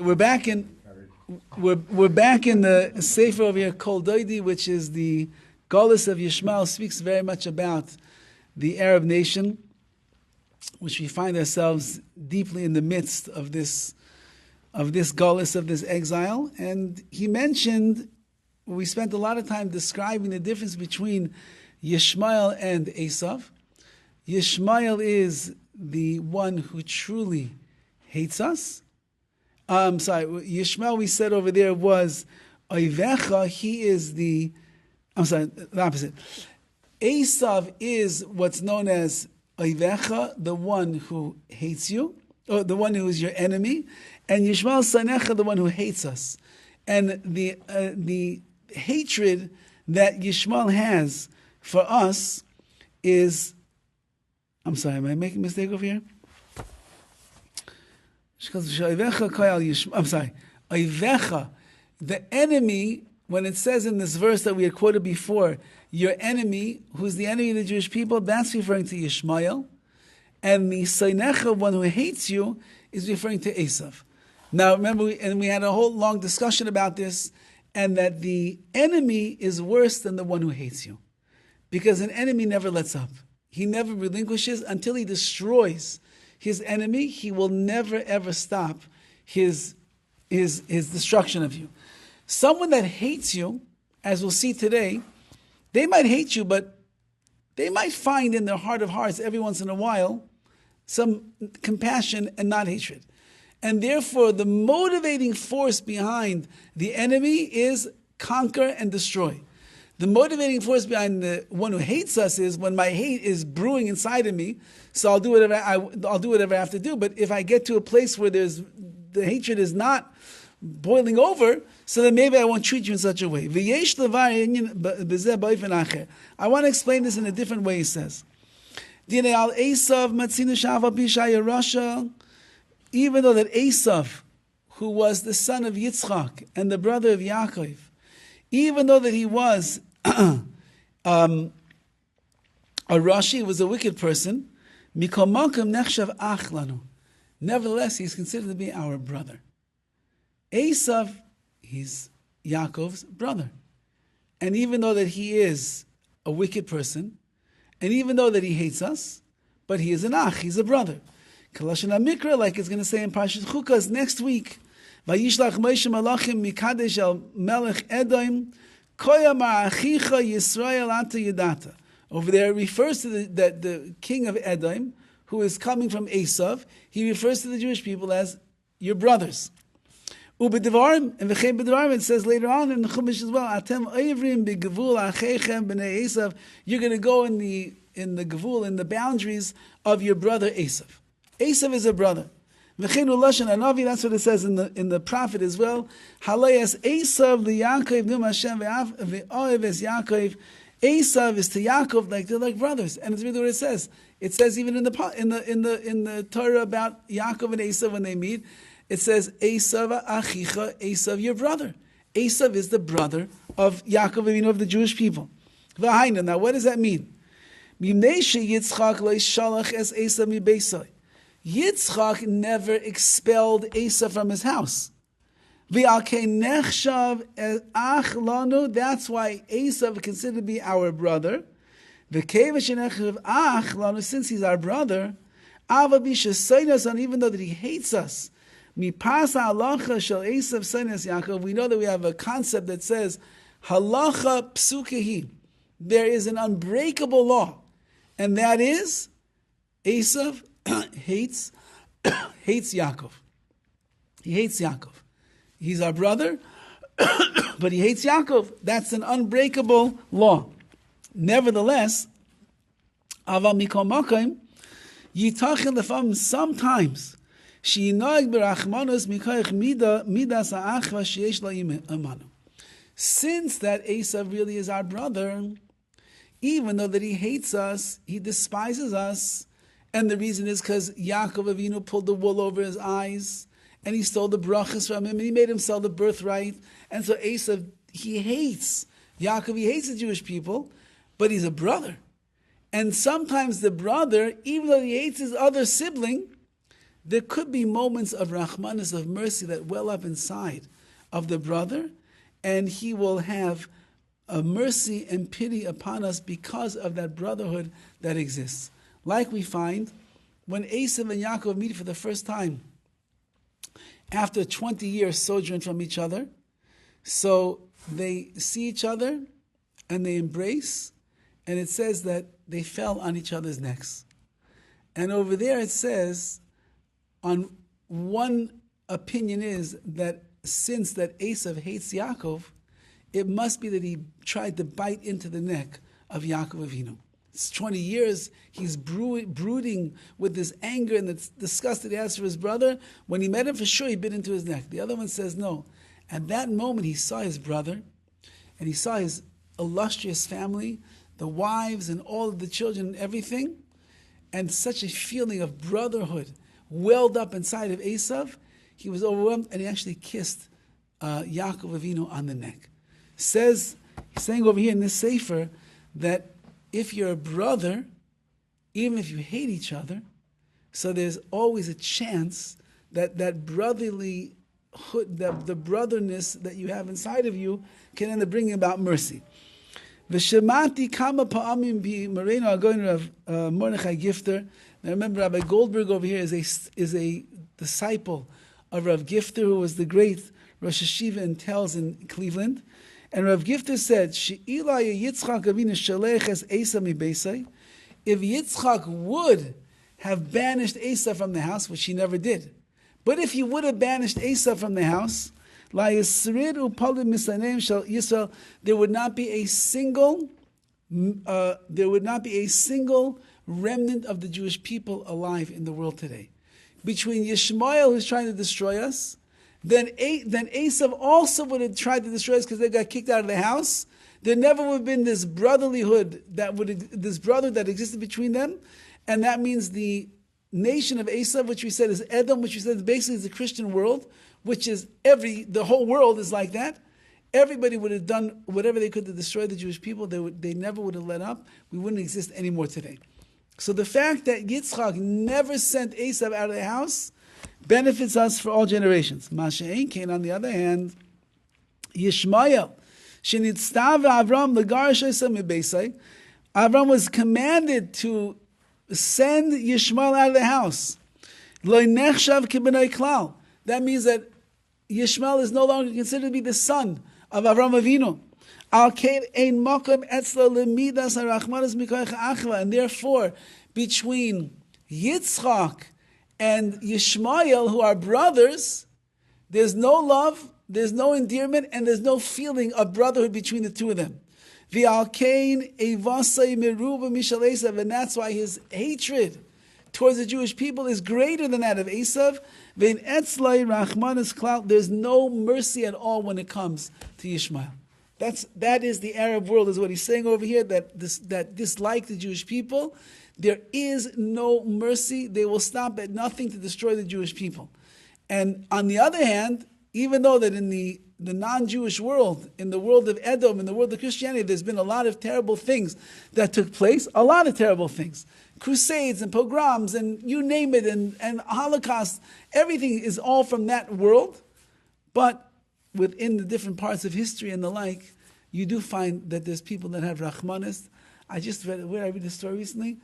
we're back in the Sefer over here called DODI, which is the Galus of Yishmael. Speaks very much about the Arab nation, which we find ourselves deeply in the midst of this Galus, of this exile. And he mentioned, we spent a lot of time describing the difference between Yishmael and Eisav. Yishmael is the one who truly hates us. Yishmael, we said over there, was Oivecha. He is the opposite. Eisav is what's known as Oivecha, the one who hates you, or the one who is your enemy, and Yishmael Sanecha, the one who hates us. And the hatred that Yishmael has for us is, am I making a mistake over here? I'm sorry. Oivecha, the enemy, when it says in this verse that we had quoted before, your enemy, who's the enemy of the Jewish people, that's referring to Yishmael. And the Sainecha, one who hates you, is referring to Eisav. Now remember, we had a whole long discussion about this, and that the enemy is worse than the one who hates you. Because an enemy never lets up. He never relinquishes until he destroys his enemy. He will never ever stop his destruction of you. Someone that hates you, as we'll see today, they might hate you, but they might find in their heart of hearts every once in a while some compassion and not hatred. And therefore, the motivating force behind the enemy is conquer and destroy. The motivating force behind the one who hates us is when my hate is brewing inside of me, so I'll do whatever I have to do. But if I get to a place where the hatred is not boiling over, so then maybe I won't treat you in such a way. I want to explain this in a different way, he says. Even though that Eisav, who was the son of Yitzchak and the brother of Yaakov, even though that he was a Rashi, was a wicked person, nevertheless, he's considered to be our brother. Eisav, he's Yaakov's brother. And even though that he is a wicked person, and even though that he hates us, but he is an ach, he's a brother. Kalashon HaMikra, like it's going to say in Parashat Chukas next week, Vayishlach Moshe Malachim Mikadesh El Melech Edom Koya Ma'achicha Yisrael Ata Yedata. Over there it refers to the king of Edom, who is coming from Eisav. He refers to the Jewish people as your brothers. Ubedevarim, and v'chei bedevarim, it says later on in the Chumash as well, Atem Oivrim Begavul Achechem B'nei Eisav. You're going to go in the Gavul, in the boundaries of your brother Eisav. Eisav is a brother. That's what it says in the prophet as well. Halayas Eisav liYaakov num Hashem ve'ohev es Yaakov. Eisav is to Yaakov like they're like brothers, and it's really what it says. It says even in the Torah about Yaakov and Eisav when they meet, it says Eisav achicha, Eisav your brother. Eisav is the brother of Yaakov, of the Jewish people. Now, what does that mean? Yitzchak leishalach es Eisav mibeisai. Yitzchak never expelled Eisav from his house. That's why Eisav considered to be our brother. Since he's our brother, even though that he hates us, we know that we have a concept that says halacha psukehi. There is an unbreakable law, and that is Eisav hates Yaakov. He hates Yaakov. He's our brother, but he hates Yaakov. That's an unbreakable law. Nevertheless, aval mikol makom yitachin lefam sometimes she'inag berachmanus mikoich midas ha'achva sheyesh lo imanu. Since that Eisav really is our brother, even though that he hates us, he despises us. And the reason is because Yaakov Avinu pulled the wool over his eyes, and he stole the brachas from him, and he made him sell the birthright. And so Eisav, he hates Yaakov, he hates the Jewish people, but he's a brother. And sometimes the brother, even though he hates his other sibling, there could be moments of rachmanis, of mercy, that well up inside of the brother, and he will have a mercy and pity upon us because of that brotherhood that exists. Like we find when Eisav and Yaakov meet for the first time after 20 years sojourn from each other. So they see each other and they embrace, and it says that they fell on each other's necks. And over there it says, on one opinion is that since that Eisav hates Yaakov, it must be that he tried to bite into the neck of Yaakov Avinu. It's 20 years he's brooding with this anger and this disgust that he has for his brother. When he met him, for sure he bit into his neck. The other one says no. At that moment he saw his brother, and he saw his illustrious family, the wives and all of the children and everything, and such a feeling of brotherhood welled up inside of Eisav. He was overwhelmed, and he actually kissed Yaakov Avinu on the neck. He's saying over here in this sefer that if you're a brother, even if you hate each other, so there's always a chance that that brotherly hood, the brotherness that you have inside of you, can end up bringing about mercy. V'shemati kama pa'amim bi Moreno Agoin Rav Mordechai Gifter. Now remember, Rabbi Goldberg over here is a disciple of Rav Gifter, who was the great Rosh Hashiva in Telz in Cleveland. And Rav Gifter said, "She'ila Yitzchak Avinu shalech es Eisav mi beisai." If Yitzchak would have banished Eisav from the house, which he never did, but if he would have banished Eisav from the house, la yisrid upalim misaneim shel Yisrael, there would not be a single remnant of the Jewish people alive in the world today. Between Yishmael, who's trying to destroy us, then Eisav also would have tried to destroy us because they got kicked out of the house. There never would have been this brotherlyhood this brother that existed between them, and that means the nation of Eisav, which we said is Edom, which we said basically is the Christian world, which is the whole world is like that. Everybody would have done whatever they could to destroy the Jewish people. They never would have let up. We wouldn't exist anymore today. So the fact that Yitzchak never sent Eisav out of the house benefits us for all generations. Masha'en Cain, on the other hand, Yishmael, Shenitztav Avram L'garish Eisav Mibeisai, Avram was commanded to send Yishmael out of the house. Lo nechshav kibnei klal. That means that Yishmael is no longer considered to be the son of Avram Avinu. Al kein ein makom etzlo lemidas harachmanas mikoich achva. And therefore, between Yitzchak and Yishmael, who are brothers, there's no love, there's no endearment, and there's no feeling of brotherhood between the two of them. And that's why his hatred towards the Jewish people is greater than that of Eisav. There's no mercy at all when it comes to Yishmael. That is the Arab world, is what he's saying over here, that dislike the Jewish people. There is no mercy. They will stop at nothing to destroy the Jewish people. And on the other hand, even though that in the non-Jewish world, in the world of Edom, in the world of Christianity, there's been a lot of terrible things that took place, a lot of terrible things. Crusades and pogroms and you name it, and Holocaust, everything is all from that world. But within the different parts of history and the like, you do find that there's people that have Rahmanis. I just read, where I read a story recently,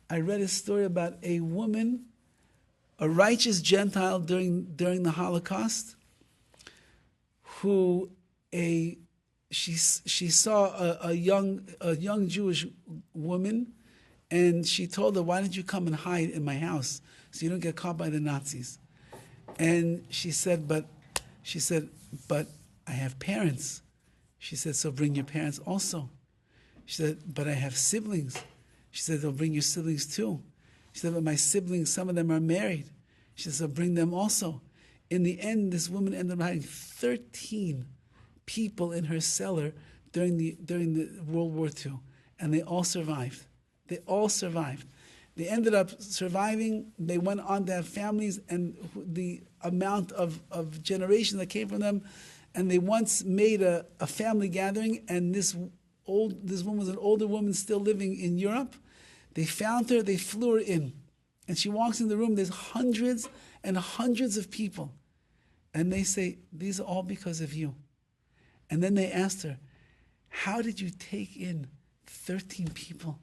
I read a story about a woman, a righteous Gentile during the Holocaust, who she saw a young Jewish woman, and she told her, "Why don't you come and hide in my house so you don't get caught by the Nazis?" And she said, "But I have parents." She said, "So bring your parents also." She said, "But I have siblings." She said, "They'll bring your siblings too." She said, "But my siblings, some of them are married." She said, "So bring them also." In the end, this woman ended up having 13 people in her cellar during the World War II, and they all survived. They all survived. They ended up surviving. They went on to have families, and the amount of generation that came from them. And they once made a family gathering, and this woman was an older woman still living in Europe. They found her. They flew her in. And she walks in the room, there's hundreds and hundreds of people. And they say, these are all because of you. And then they asked her, how did you take in 13 people?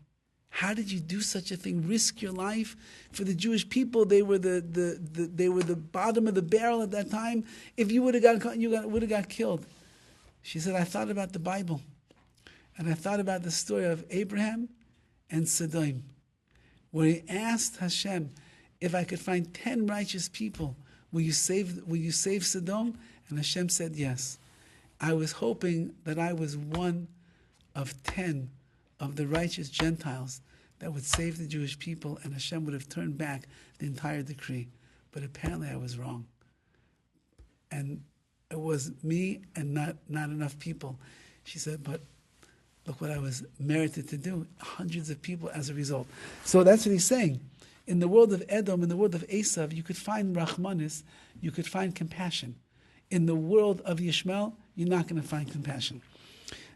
How did you do such a thing? Risk your life for the Jewish people. They were the bottom of the barrel at that time. If you would have got caught, you would have got killed. She said, I thought about the Bible. And I thought about the story of Abraham and Sodom, where he asked Hashem, if I could find 10 righteous people, will you save Sodom? And Hashem said yes. I was hoping that I was one of 10 of the righteous Gentiles that would save the Jewish people, and Hashem would have turned back the entire decree. But apparently I was wrong. And it was me and not enough people. She said, but look what I was merited to do. Hundreds of people as a result. So that's what he's saying. In the world of Edom, in the world of Eisav, you could find Rachmanis, you could find compassion. In the world of Yishmael, you're not going to find compassion.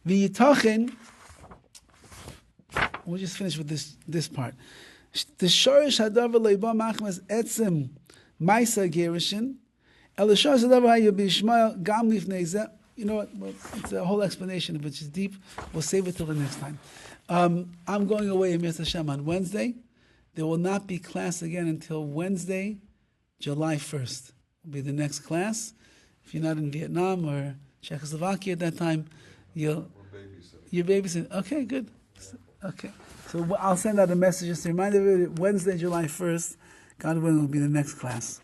V'yitachin, we'll just finish with this part. The shorish hadavar leiba machmas etzem ma'isa gerushin, el shorish hadavar hayu b'Yishmael gam lifnei zeh. You know what? Well, it's a whole explanation, which is deep. We'll save it till the next time. I'm going away in Mitzvah Hashem on Wednesday. There will not be class again until Wednesday, July 1st. Will be the next class. If you're not in Vietnam or Czechoslovakia at that time, you're babysitting. Okay, good. Okay. So I'll send out a message just to remind everybody, Wednesday, July 1st, God willing, will be the next class.